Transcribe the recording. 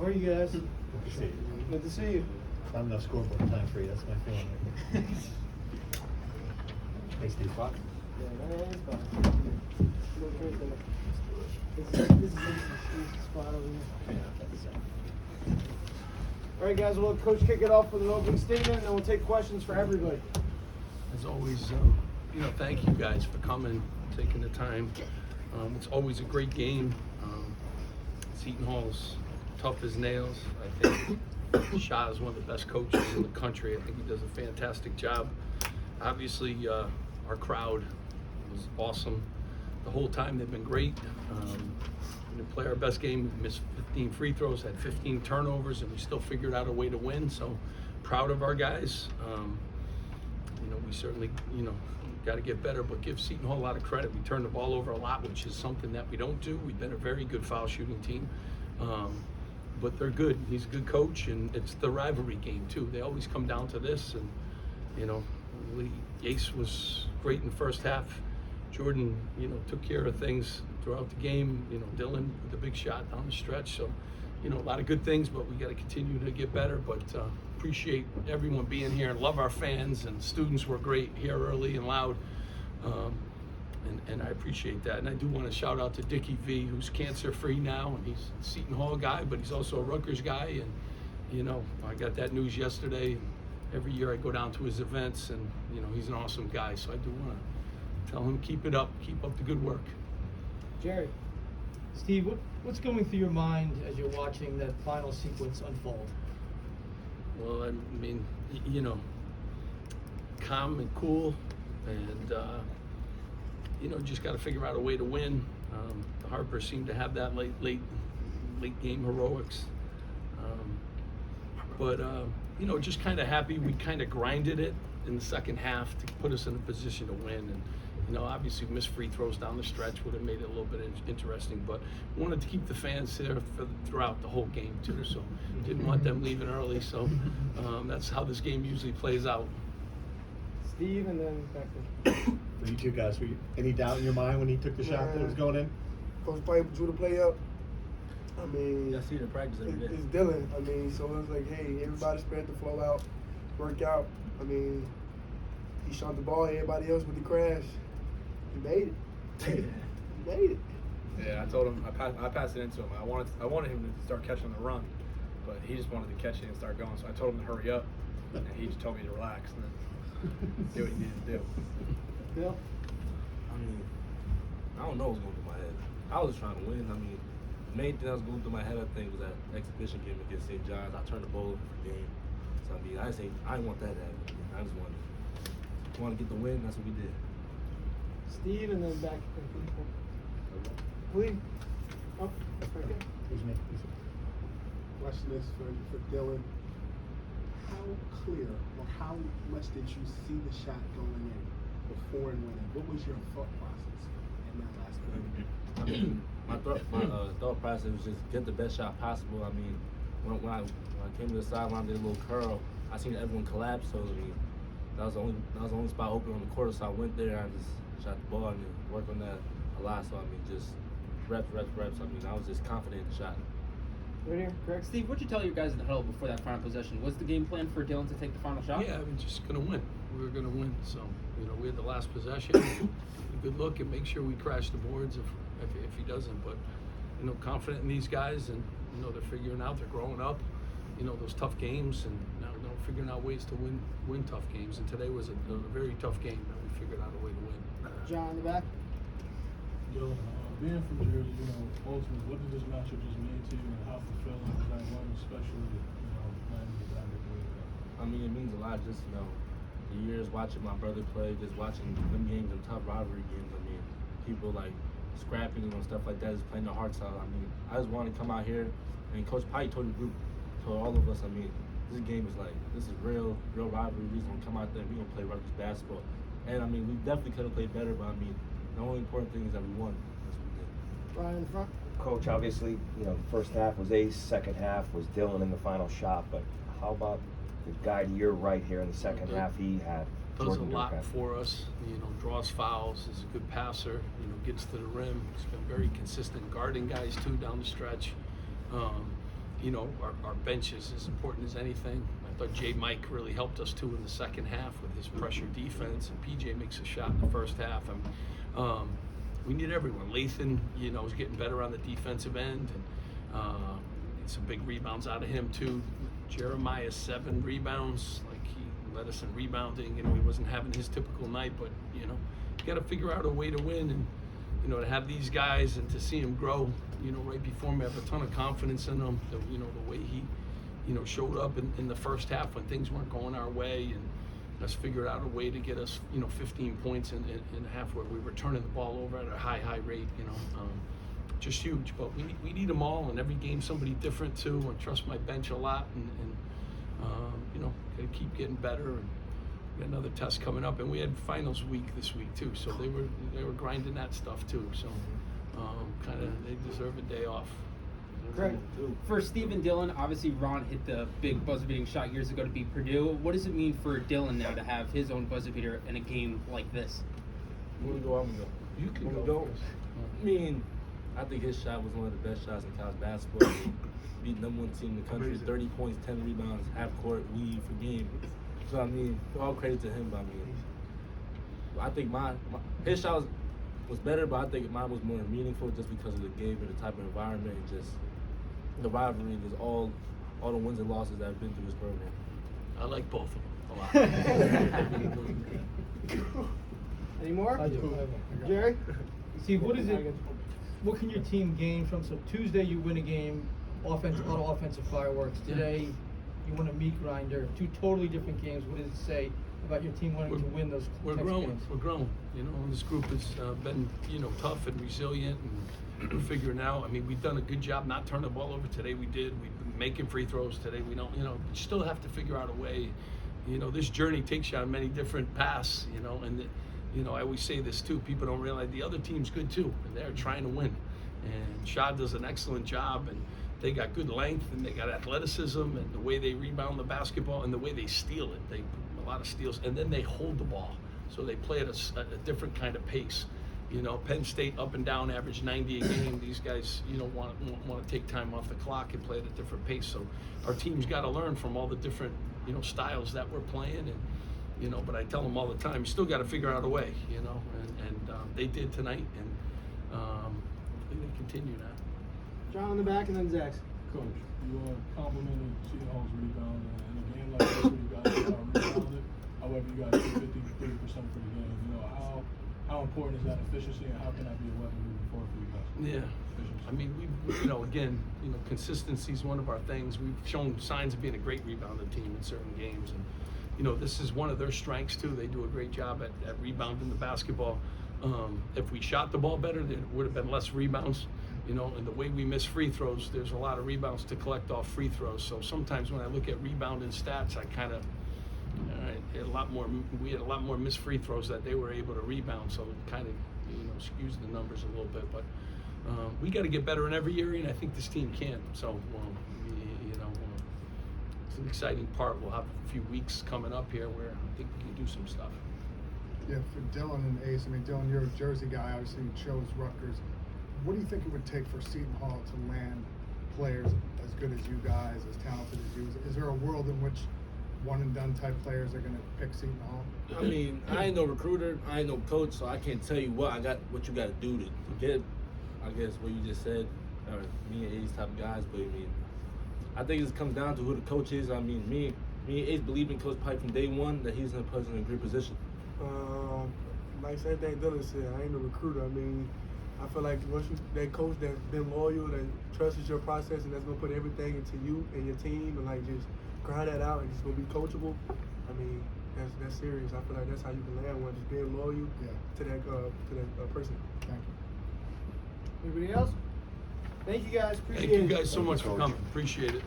How are you guys? Good to see you. Good to see you. I'm no scoreboard time for you, that's my feeling. Hey, Steve. Fox. Yeah, that is fine. Look right there. This is Steve's spot over here. All right, guys, we'll let Coach kick it off with an opening statement, and then we'll take questions for everybody. As always, thank you guys for coming, taking the time. It's always a great game. Seton Hall's tough as nails. I think Shah is one of the best coaches in the country. I think he does a fantastic job. Obviously, our crowd was awesome. The whole time they've been great. We play our best game, missed 15 free throws, had 15 turnovers, and we still figured out a way to win. So proud of our guys. We certainly, got to get better, but give Seton Hall a lot of credit. We turn the ball over a lot, which is something that we don't do. We've been a very good foul shooting team. But they're good. He's a good coach, and it's the rivalry game too. They always come down to this, and Ace was great in the first half. Jordan, took care of things throughout the game. Dylan with the big shot down the stretch. So, a lot of good things, but we got to continue to get better. But appreciate everyone being here and love our fans, and students were great here early and loud. And I appreciate that. And I do want to shout out to Dickie V, who's cancer-free now, and he's a Seton Hall guy, but he's also a Rutgers guy. And, I got that news yesterday. Every year I go down to his events, and, he's an awesome guy. So I do want to tell him, keep it up, keep up the good work. Jerry. Steve, what's going through your mind as you're watching that final sequence unfold? Well, I mean, calm and cool, and, just got to figure out a way to win. The Harper seemed to have that late game heroics. Just kind of happy we kind of grinded it in the second half to put us in a position to win. And, obviously missed free throws down the stretch would have made it a little bit interesting, but wanted to keep the fans there throughout the whole game too. So didn't want them leaving early. So that's how this game usually plays out. Steve, and then back to For you two guys, any doubt in your mind when he took the shot that was going in? Coach Pipe drew the play up. I mean, I see it in practice every day. It's Dylan. I mean, so it was like, hey, everybody spread the flow out, work out. I mean, he shot the ball. Everybody else with the crash. He made it. He made it. Yeah, I told him I passed it into him. I wanted him to start catching the run, but he just wanted to catch it and start going. So I told him to hurry up, and he just told me to relax and then do what he needed to do. Bill. I mean, I don't know what's going through my head. I was just trying to win. I mean, the main thing that was going through my head, I think, was that exhibition game against St. John's. I turned the ball over the game. So, I mean, I didn't want that to happen. I just wanted to get the win. That's what we did. Steve, and then back to Please. Oh, okay. Who's me? Question is for Dylan. How clear or how much did you see the shot going in before and winning? What was your thought process in that last play? I mean, my thought process was just get the best shot possible. I mean, when I came to the sideline, did a little curl. I seen everyone collapse. So I mean, that was the only spot open on the court. So I went there. I just shot the ball and worked on that a lot. So I mean, just reps. I mean, I was just confident in the shot. Right here, correct. Steve, what'd you tell your guys in the huddle before that final possession? Was the game plan for Dylan to take the final shot? Yeah, we're just going to win. We were going to win. So, we had the last possession. Good look and make sure we crash the boards if he doesn't. But, confident in these guys, and, they're figuring out, they're growing up, those tough games, and now figuring out ways to win tough games. And today was a very tough game that we figured out a way to win. John in the back. Yo, being from Jersey, ultimately, what did this matchup just mean to you, and how fulfilling was that one, especially, playing with that way? I mean, it means a lot. Just the years watching my brother play, just watching them games and tough rivalry games. I mean, people like scrapping, stuff like that, just playing their hearts out. I mean, I just wanted to come out here, and Coach Pike told the group, told all of us, I mean, this game is this is real rivalry. We're gonna come out there, we're gonna play Rutgers basketball. And I mean, we definitely could have played better, but I mean, the only important thing is that we won. That's what we did. Brian in the front. Coach, obviously, first half was Ace, second half was Dylan in the final shot, but how about the guy to your right here in the second half he had? Does a lot for us, draws fouls, is a good passer, gets to the rim. He's been very consistent guarding guys too down the stretch. you know, our bench is as important as anything. I thought Mike really helped us too in the second half with his pressure defense, and PJ makes a shot in the first half. We need everyone. Lathan, you know, is getting better on the defensive end, and some big rebounds out of him too. Jeremiah, 7 rebounds. Like, he led us in rebounding. You know, he wasn't having his typical night, but you know, you got to figure out a way to win, and you know, to have these guys and to see him grow, you know, right before me, I have a ton of confidence in him. You know, the way he, you know, showed up in the first half when things weren't going our way, and us figured out a way to get us, you know, 15 points in a half where we were turning the ball over at a high rate, you know. Just huge, but we need them all, and every game somebody different too. I trust my bench a lot, and you know, gotta keep getting better. And we got another test coming up, and we had finals week this week too, so they were grinding that stuff too. So kind of they deserve a day off. Great. For Steve and Dylan, obviously Ron hit the big buzzer-beating shot years ago to beat Purdue. What does it mean for Dylan now to have his own buzzer-beater in a game like this? I'm gonna go. You can I'm go. I mean, I think his shot was one of the best shots in college basketball. Beat #1 team in the country, 30 points, 10 rebounds, half court, lead for game. So I mean, all credit to him. But I mean, I think his shot was better, but I think mine was more meaningful just because of the game and the type of environment and just the rivalry and just all the wins and losses that have been through this program. I like both of them a lot. Any more? I do. Jerry? Steve, what can your team gain from, so Tuesday you win a game, a lot of offensive fireworks. Today you won a meat grinder, 2 totally different games. What does it say about your team wanting to win those We're types of growing. games? We're growing. You know, and this group has been, you know, tough and resilient, and we're figuring out. I mean, we've done a good job not turning the ball over today. We did. We've been making free throws today. We don't. You know, you still have to figure out a way. You know, this journey takes you on many different paths. You know, and you know, I always say this too. People don't realize the other team's good too, and they're trying to win. And Shad does an excellent job, and they got good length, and they got athleticism, and the way they rebound the basketball, and the way they steal it. They put a lot of steals, and then they hold the ball. So they play at a different kind of pace. You know, Penn State up and down, average 90 a game. These guys, you know, want to take time off the clock and play at a different pace. So our team's got to learn from all the different, you know, styles that we're playing. And you know, but I tell them all the time, you still got to figure out a way. You know, and they did tonight, and hopefully they continue that. John in the back and then Zach. Coach, you complimented Seton Hall's rebound in a game like this where you guys rebounded. However, you guys did 50-30% for the game. You know, how important is that efficiency, and how can that be a weapon moving forward for you guys? Yeah. I mean, you know, again, you know, consistency is one of our things. We've shown signs of being a great rebounding team in certain games, and you know, this is one of their strengths too. They do a great job at rebounding the basketball. If we shot the ball better, there would have been less rebounds. You know, and the way we miss free throws, there's a lot of rebounds to collect off free throws. So sometimes when I look at rebounding stats, I kind of, we had a lot more missed free throws that they were able to rebound. So it kind of, you know, skews the numbers a little bit. But we got to get better in every area, and I think this team can. So, you know, it's an exciting part. We'll have a few weeks coming up here where I think we can do some stuff. Yeah, for Dylan and Ace, I mean, Dylan, you're a Jersey guy, obviously you chose Rutgers. What do you think it would take for Seton Hall to land players as good as you guys, as talented as you? Is there a world in which one-and-done type players are going to pick Seton Hall? I mean, I ain't no recruiter, I ain't no coach, so I can't tell you what you got to do to get, I guess, what you just said, or me and Ace type of guys. But I mean, I think it comes down to who the coach is. I mean, me and Ace believe in Coach Pike from day one that he's going to put us in a great position. Like same thing Dylan said, I ain't a recruiter. I mean, I feel like once that coach that's been loyal, that trusts your process, and that's gonna put everything into you and your team, and like just grind that out, and just gonna be coachable. I mean, that's serious. I feel like that's how you can land one, just being loyal to that person. Thank you. Anybody else? Thank you guys. Appreciate it. Thank you guys so much for coming. Appreciate it.